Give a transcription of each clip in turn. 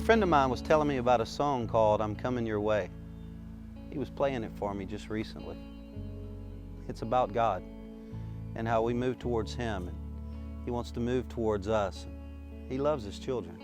friend of mine was telling me about a song called "I'm Coming Your Way." He was playing it for me just recently. It's about God and how we move towards Him, and He wants to move towards us. He loves His children.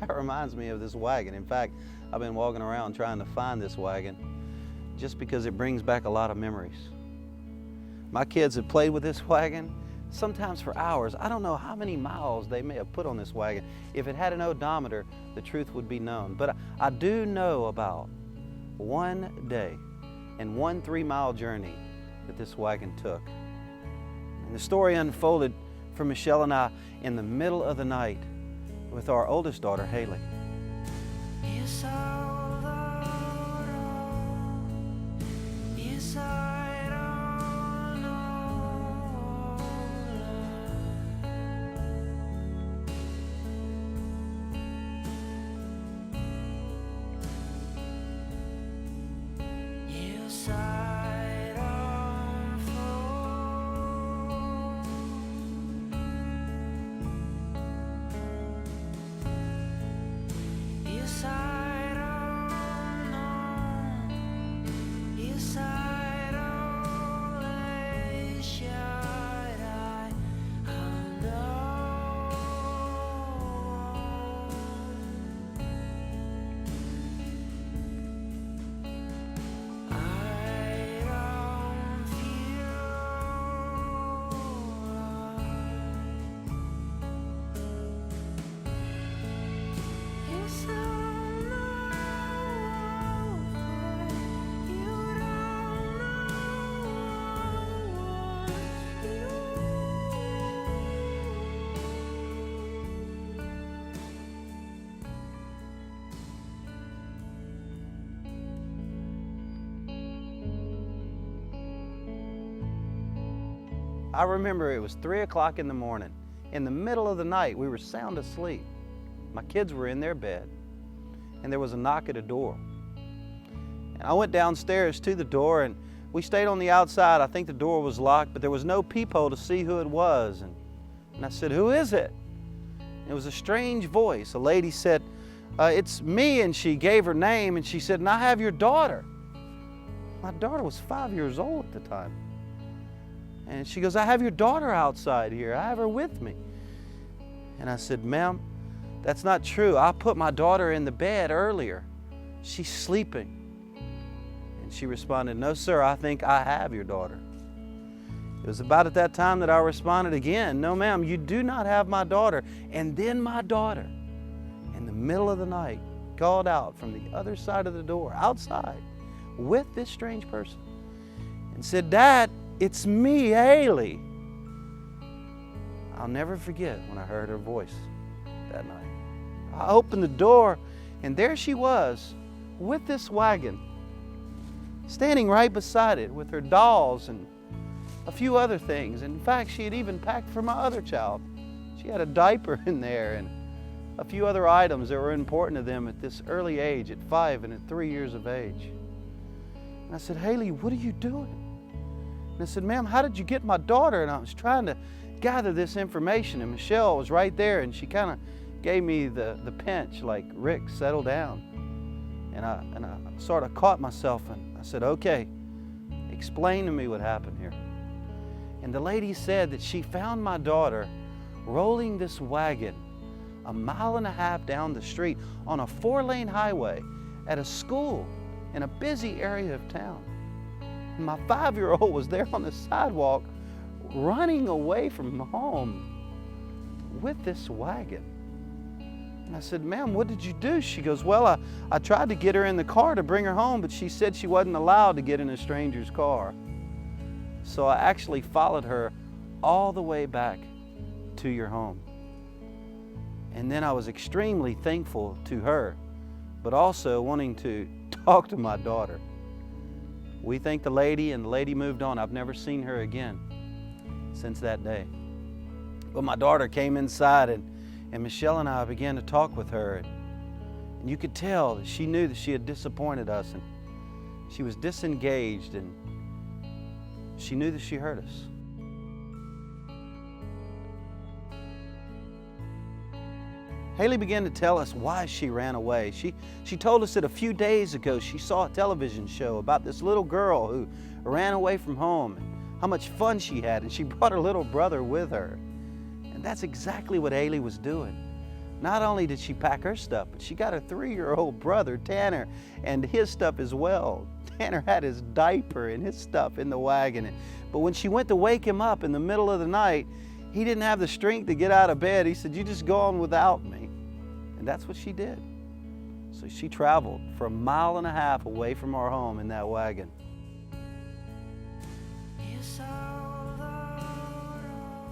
That reminds me of this wagon. In fact, I've been walking around trying to find this wagon just because it brings back a lot of memories. My kids have played with this wagon sometimes for hours. I don't know how many miles they may have put on this wagon. If it had an odometer, the truth would be known. But I do know about one day and one 3-mile journey that this wagon took. And the story unfolded for Michelle and I in the middle of the night with our oldest daughter, Haley. I remember it was 3 o'clock in the morning. In the middle of the night, we were sound asleep. My kids were in their bed, and there was a knock at a door. And I went downstairs to the door, and we stayed on the outside. I think the door was locked, but there was no peephole to see who it was. And I said, "Who is it?" And it was a strange voice. A lady said, "It's me," and she gave her name, and she said, "And I have your daughter." My daughter was 5 years old at the time. And she goes, "I have your daughter outside here. I have her with me." And I said, "Ma'am, that's not true. I put my daughter in the bed earlier. She's sleeping." And she responded, "No, sir, I think I have your daughter." It was about at that time that I responded again, "No, ma'am, you do not have my daughter." And then my daughter, in the middle of the night, called out from the other side of the door, outside, with this strange person, and said, "Dad, it's me, Haley." I'll never forget when I heard her voice that night. I opened the door, and there she was with this wagon, standing right beside it with her dolls and a few other things. In fact, she had even packed for my other child. She had a diaper in there and a few other items that were important to them at this early age, at 5 and at 3 years of age. And I said, "Haley, what are you doing?" And I said, "Ma'am, how did you get my daughter?" And I was trying to gather this information, and Michelle was right there, and she kind of gave me the pinch, like, "Rick, settle down." And I sort of caught myself, and I said, "Okay, explain to me what happened here." And the lady said that she found my daughter rolling this wagon 1.5 miles down the street on a 4-lane highway at a school in a busy area of town. And my 5-year-old was there on the sidewalk running away from home with this wagon. And I said, "Ma'am, what did you do?" She goes, "Well, I tried to get her in the car to bring her home, but she said she wasn't allowed to get in a stranger's car. So I actually followed her all the way back to your home." And then I was extremely thankful to her, but also wanting to talk to my daughter. We thanked the lady, and the lady moved on. I've never seen her again since that day. But my daughter came inside, and Michelle and I began to talk with her. And you could tell that she knew that she had disappointed us, and she was disengaged, and she knew that she hurt us. Haley began to tell us why she ran away. She told us that a few days ago she saw a television show about this little girl who ran away from home and how much fun she had, and she brought her little brother with her. And that's exactly what Haley was doing. Not only did she pack her stuff, but she got her 3-year-old brother, Tanner, and his stuff as well. Tanner had his diaper and his stuff in the wagon. But when she went to wake him up in the middle of the night, he didn't have the strength to get out of bed. He said, "You just go on without me." And that's what she did. So she traveled for 1.5 miles away from our home in that wagon.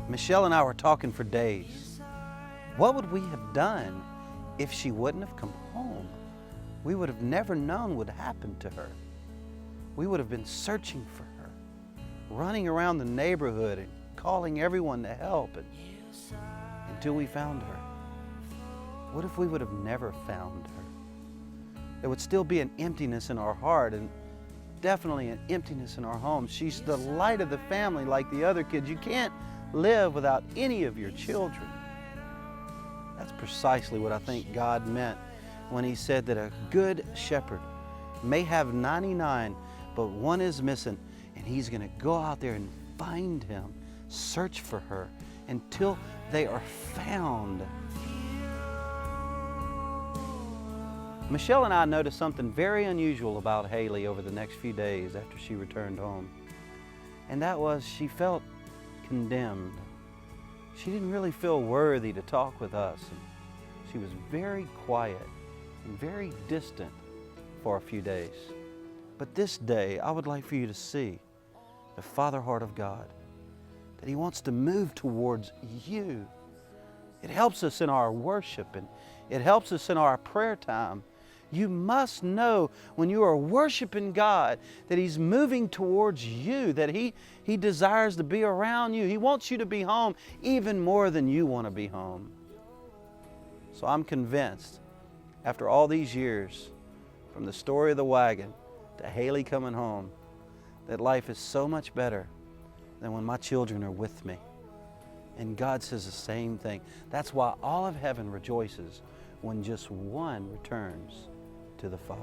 Michelle and I were talking for days. What would we have done if she wouldn't have come home? We would have never known what happened to her. We would have been searching for her, running around the neighborhood and calling everyone to help until we found her. What if we would have never found her? There would still be an emptiness in our heart, and definitely an emptiness in our home. She's the light of the family like the other kids. You can't live without any of your children. That's precisely what I think God meant when He said that a good shepherd may have 99, but one is missing, and He's going to go out there and find him, search for her until they are found. Michelle and I noticed something very unusual about Haley over the next few days after she returned home. And that was she felt condemned. She didn't really feel worthy to talk with us. And she was very quiet and very distant for a few days. But this day, I would like for you to see the Father heart of God, that He wants to move towards you. It helps us in our worship, and it helps us in our prayer time. You must know when you are worshiping God that He's moving towards you, that He desires to be around you. He wants you to be home even more than you want to be home. So I'm convinced, after all these years, from the story of the wagon to Haley coming home, that life is so much better than when my children are with me. And God says the same thing. That's why all of heaven rejoices when just one returns to the Father.